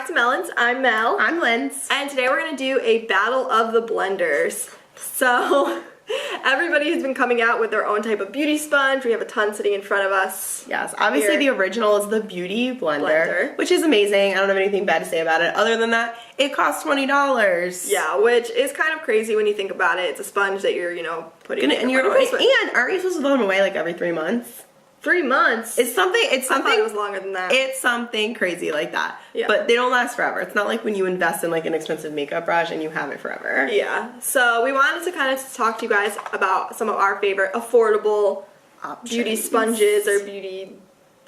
back to Mellyns. I'm Mel. I'm Lyns. And today we're going to do a battle of the blenders. So, everybody has been coming out with their own type of beauty sponge. We have a ton sitting in front of us. Yes, obviously here. The original is the Beauty blender, which is amazing. I don't have anything bad to say about it. Other than that, it costs $20. Yeah, which is kind of crazy when you think about it. It's a sponge that you're, putting in your face with. And aren't you supposed to throw them away like every 3 months? 3 months? It's something. I thought it was longer than that. It's something crazy like that. Yeah. But they don't last forever. It's not like when you invest in like an expensive makeup brush and you have it forever. Yeah. So we wanted to kind of talk to you guys about some of our favorite affordable Options. Beauty sponges or beauty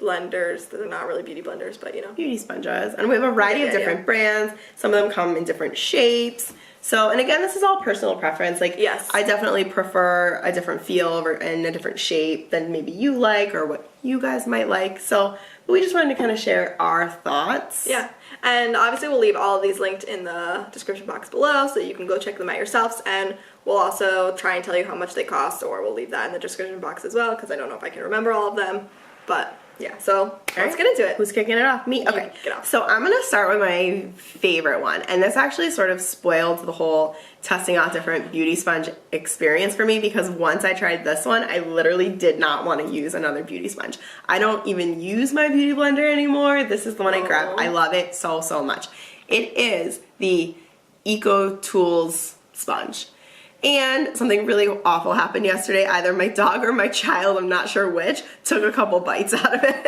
blenders. They're not really beauty blenders, but Beauty sponges. And we have a variety of different brands. Some of them come in different shapes. So, and again, this is all personal preference. Like, yes. I definitely prefer a different feel and a different shape than maybe you like or what you guys might like. So, we just wanted to kind of share our thoughts. Yeah. And obviously we'll leave all of these linked in the description box below so you can go check them out yourselves. And we'll also try and tell you how much they cost, or we'll leave that in the description box as well because I don't know if I can remember all of them. But yeah, so let's get into it. Who's kicking it off? Me? Okay. Get off. So I'm going to start with my favorite one. And this actually sort of spoiled the whole testing out different beauty sponge experience for me, because once I tried this one, I literally did not want to use another beauty sponge. I don't even use my beauty blender anymore. This is the one I grabbed. I love it so, so much. It is the Eco Tools sponge. And something really awful happened yesterday. Either my dog or my child, I'm not sure which, took a couple bites out of it.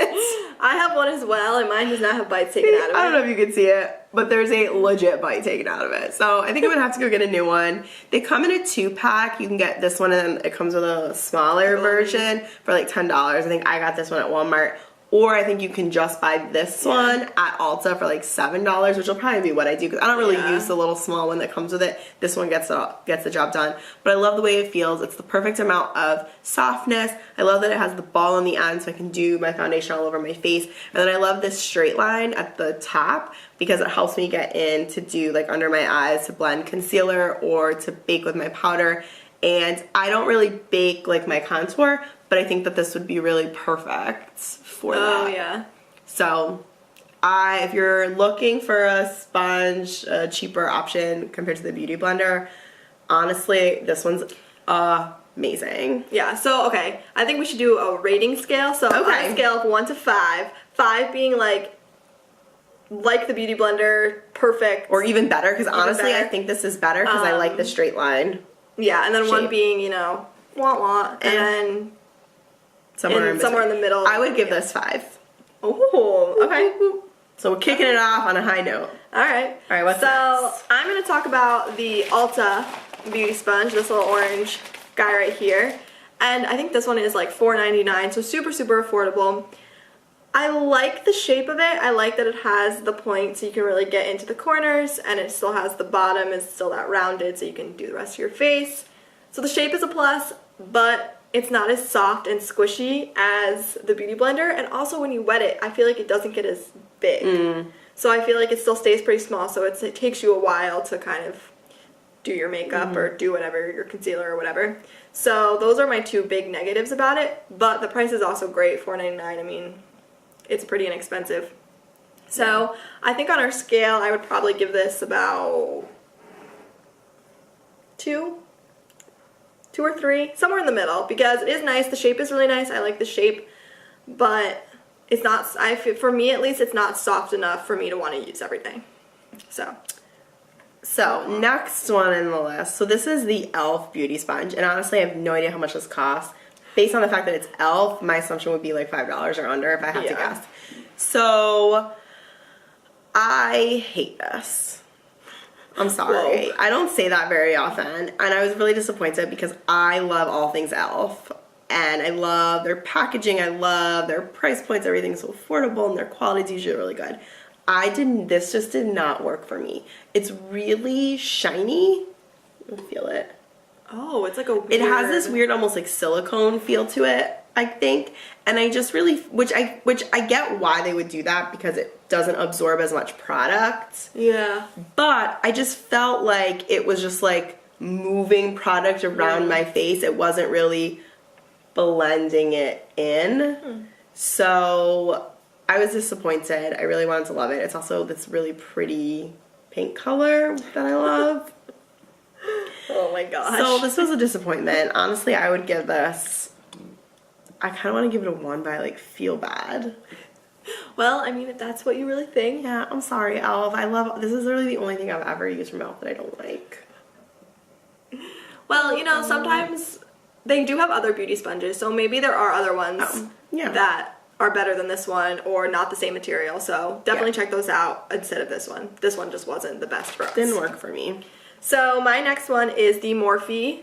I have one as well, and mine does not have bites taken out of it. I don't know if you can see it, but there's a legit bite taken out of it. So I think I'm gonna have to go get a new one. They come in a 2-pack. You can get this one, and then it comes with a smaller version for like $10. I think I got this one at Walmart. Or I think you can just buy this one at Ulta for like $7, which will probably be what I do because I don't really use the little small one that comes with it. This one gets the job done. But I love the way it feels. It's the perfect amount of softness. I love that it has the ball on the end so I can do my foundation all over my face. And then I love this straight line at the top because it helps me get in to do like under my eyes to blend concealer or to bake with my powder. And I don't really bake like my contour, but I think that this would be really perfect for that. Oh, yeah. So, if you're looking for a sponge, a cheaper option compared to the Beauty blender, honestly, this one's amazing. Yeah, so, okay. I think we should do a rating scale. So, on a scale of 1 to 5, 5 being like the Beauty blender, perfect. Or even better, because honestly, I think this is better because I like the straight line. Yeah, and then shape. 1 being, wah-wah, and then somewhere in the middle. I would give this 5. Oh, okay. So we're kicking it off on a high note. All right. What's next? I'm going to talk about the Ulta Beauty sponge, this little orange guy right here. And I think this one is like $4.99, so super, super affordable. I like the shape of it. I like that it has the point so you can really get into the corners, and it still has the bottom is still that rounded so you can do the rest of your face. So the shape is a plus, but it's not as soft and squishy as the Beauty blender, and also when you wet it, I feel like it doesn't get as big. So I feel like it still stays pretty small, so it takes you a while to kind of do your makeup or do whatever, your concealer or whatever. So those are my 2 big negatives about it, but the price is also great, $4.99. I mean, it's pretty inexpensive. So I think on our scale, I would probably give this about 2 or 3, somewhere in the middle, because it is nice. The shape is really nice. I like the shape, but it's not, for me at least, it's not soft enough for me to want to use every day. So next one in the list. So this is the e.l.f. Beauty Sponge, and honestly, I have no idea how much this costs. Based on the fact that it's e.l.f., my assumption would be like $5 or under if I had to guess. So I hate this. I'm sorry. Whoa. I don't say that very often, and I was really disappointed because I love all things e.l.f. and I love their packaging, I love their price points, everything's so affordable, and their quality is usually really good. This just did not work for me. It's really shiny. I feel it. Oh, it's like a weird... It has this weird almost like silicone feel to it, I think, and I just really, which I get why they would do that because it doesn't absorb as much product. Yeah. But I just felt like it was just like moving product around my face. It wasn't really blending it in. So I was disappointed. I really wanted to love it. It's also this really pretty pink color that I love. Oh my gosh. So this was a disappointment. Honestly, I would give this, I kind of want to give it a 1, but I like feel bad. Well, I mean, if that's what you really think. Yeah, I'm sorry, Elf. This is really the only thing I've ever used from Elf that I don't like. Well, you know, sometimes they do have other beauty sponges, so maybe there are other ones that are better than this one or not the same material. So definitely check those out instead of this one. This one just wasn't the best for us. Didn't work for me. So my next one is the Morphe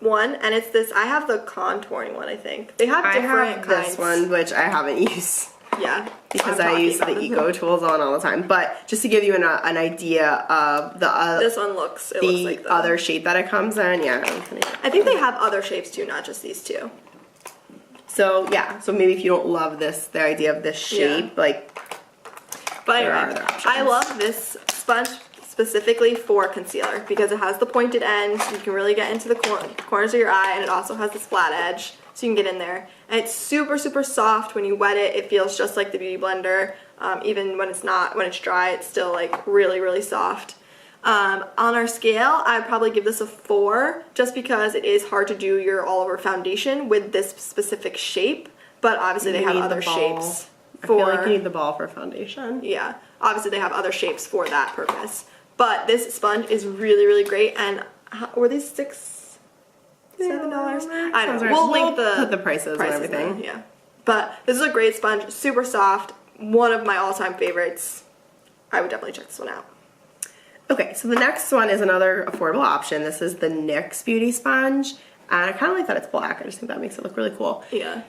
one, and it's this. I have the contouring one, I think. They have different kinds. This one, which I haven't used. Yeah. Because I use the Eco Tools on all the time. But just to give you an idea of the this one looks like the other shape that it comes in. Yeah. I think they have other shapes too, not just these two. So yeah. So maybe if you don't love the idea of this shape, like. But anyway, I love this sponge specifically for concealer because it has the pointed end. You can really get into the corners of your eye, and it also has this flat edge, so you can get in there. And it's super, super soft. When you wet it, it feels just like the Beauty Blender. Even when it's dry, it's still like really, really soft. On our scale, I'd probably give this a 4 just because it is hard to do your all-over foundation with this specific shape. But obviously they have other shapes. I feel like you need the ball for foundation. Yeah, obviously they have other shapes for that purpose. But this sponge is really, really great. And were these $6, $7? I don't know. We'll put the prices and everything. Yeah. But this is a great sponge. Super soft. One of my all-time favorites. I would definitely check this one out. Okay, so the next one is another affordable option. This is the NYX Beauty sponge. And I kind of like that it's black. I just think that makes it look really cool. Yeah.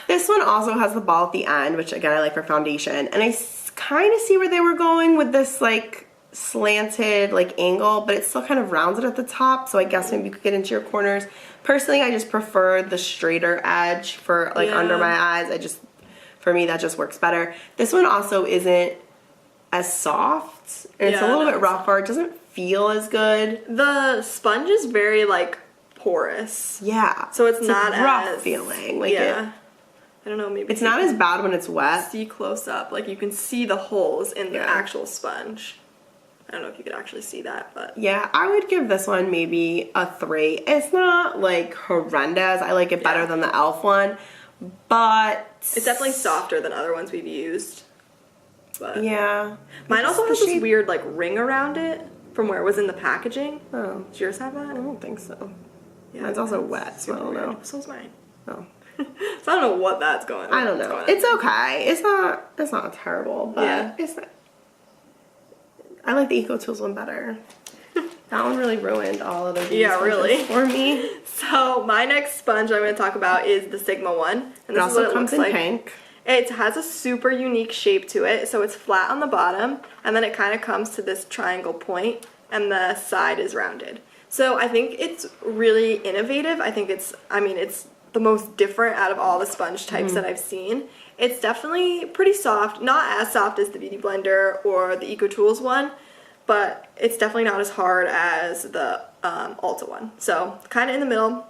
This one also has the ball at the end, which again I like for foundation. And I kind of see where they were going with this like slanted like angle, but it still kind of rounds it at the top, so I guess maybe you could get into your corners. Personally, I just prefer the straighter edge for like under my eyes. For me, that just works better. This one also isn't as soft, and it's a little bit rougher. It doesn't feel as good. The sponge is very like porous. Yeah. So it's not a rough as feeling. Like I don't know, maybe it's not as bad when it's wet. See close up, like you can see the holes in the actual sponge. I don't know if you could actually see that, but yeah, I would give this one maybe a 3. It's not like horrendous. I like it better than the e.l.f. one, but it's definitely softer than other ones we've used. But yeah, mine also has this weird like ring around it from where it was in the packaging. Oh, does yours have that? I don't think so. Yeah, mine's also wet, so I don't know. So's mine. Oh. So I don't know what that's going on. I don't know. It's okay. It's not terrible, but it's not. I like the Eco Tools one better. That one really ruined all of the sponges for me. So my next sponge I'm going to talk about is the Sigma one, and this is what it comes looks in like. pink. It has a super unique shape to it, so it's flat on the bottom, and then it kind of comes to this triangle point, and the side is rounded. So I think it's really innovative. I think it's the most different out of all the sponge types that I've seen. It's definitely pretty soft, not as soft as the Beauty Blender or the Eco Tools one, but it's definitely not as hard as the Ulta one. So kind of in the middle.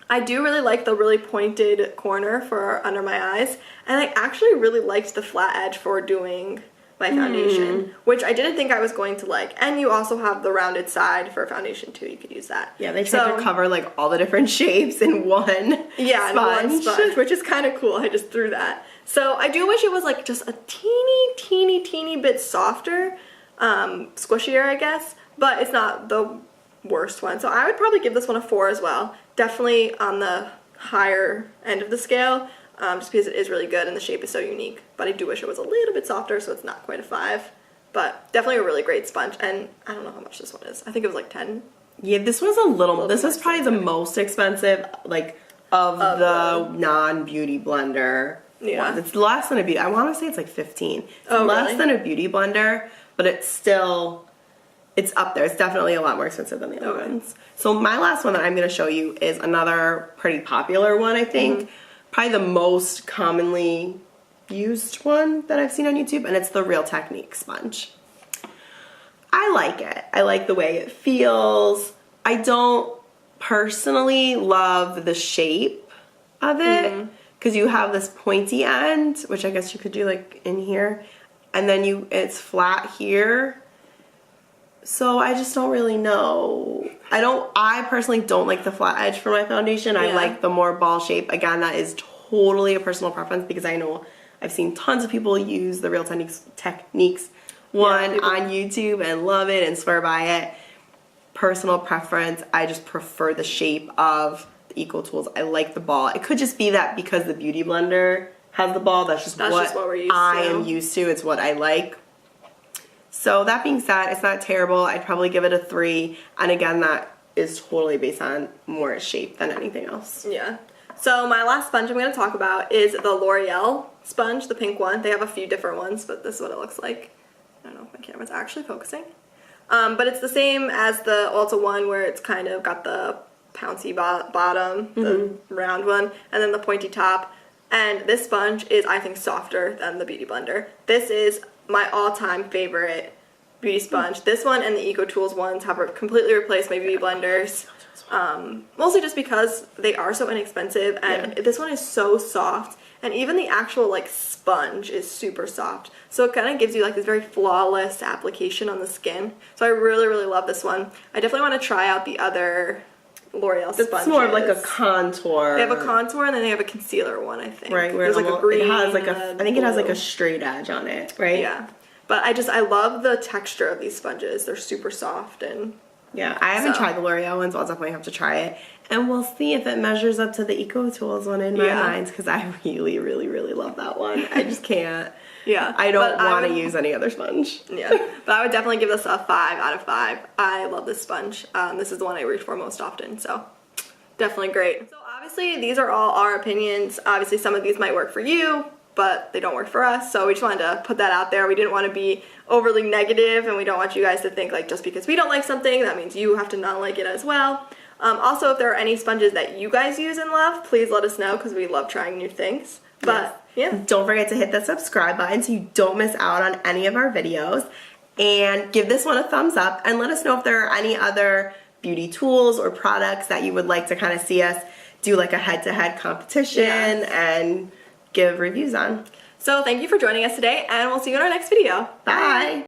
I do really like the really pointed corner for under my eyes, and I actually really liked the flat edge for doing my foundation, which I didn't think I was going to like. And you also have the rounded side for foundation too. You could use that. Yeah, they tried to cover like all the different shapes in one in one sponge, which is kind of cool. I just threw that. So I do wish it was like just a teeny bit softer, squishier, I guess, but it's not the worst one. So I would probably give this one a 4 as well. Definitely on the higher end of the scale, just because it is really good and the shape is so unique. But I do wish it was a little bit softer, so it's not quite a 5. But definitely a really great sponge, and I don't know how much this one is. I think it was like 10. Yeah, this was a little this is probably the most expensive, like, of the non-beauty blender ones. It's less than a beauty, I want to say it's like 15. It's less than a beauty blender, but it's still, it's up there. It's definitely a lot more expensive than the other ones. So my last one that I'm going to show you is another pretty popular one, I think. Probably the most commonly used one that I've seen on YouTube, and it's the Real Technique sponge. I like it. I like the way it feels. I don't personally love the shape of it, because because you have this pointy end, which I guess you could do like in here, and then it's flat here. So I just don't really know. I personally don't like the flat edge for my foundation. I like the more ball shape. Again, that is totally a personal preference because I know I've seen tons of people use the Real Techniques one on YouTube and love it and swear by it. Personal preference, I just prefer the shape of the Eco Tools. I like the ball. It could just be that because the Beauty Blender has the ball, that's just what we're used to. I am used to. It's what I like. So that being said, it's not terrible. I'd probably give it a 3. And again, that is totally based on more shape than anything else. Yeah. So my last sponge I'm going to talk about is the Loreal sponge, the pink one. They have a few different ones, but this is what it looks like. I don't know if my camera's actually focusing. But it's the same as the Ulta one where it's kind of got the pouncy bottom, the round one, and then the pointy top. And this sponge is, I think, softer than the Beauty Blender. This is my all-time favorite beauty sponge. This one and the Eco Tools ones have completely replaced my beauty blenders. Mostly just because they are so inexpensive, and this one is so soft, and even the actual like sponge is super soft, so it kind of gives you like this very flawless application on the skin. So I really, really love this one. I definitely want to try out the other L'Oreal sponges. It's more of like a contour. They have a contour and then they have a concealer one, I think. Right, where there's like a green. It has like I think it has like a straight edge on it, right? Yeah, but I love the texture of these sponges. They're super soft and. Yeah, I haven't tried the L'Oreal ones. I'll definitely have to try it. And we'll see if it measures up to the Eco Tools one in my mind, because I really, really, really love that one. I just can't. Yeah. I don't want to use any other sponge. Yeah, but I would definitely give this a 5 out of 5. I love this sponge. This is the one I reach for most often, so definitely great. So obviously these are all our opinions. Obviously some of these might work for you, but they don't work for us, so we just wanted to put that out there. We didn't want to be overly negative, and we don't want you guys to think like just because we don't like something, that means you have to not like it as well. Also, if there are any sponges that you guys use and love, please let us know, because we love trying new things. But yeah. Don't forget to hit the subscribe button so you don't miss out on any of our videos, and give this one a thumbs up, and let us know if there are any other beauty tools or products that you would like to kind of see us do like a head-to-head competition and give reviews on. So thank you for joining us today, and we'll see you in our next video. Bye.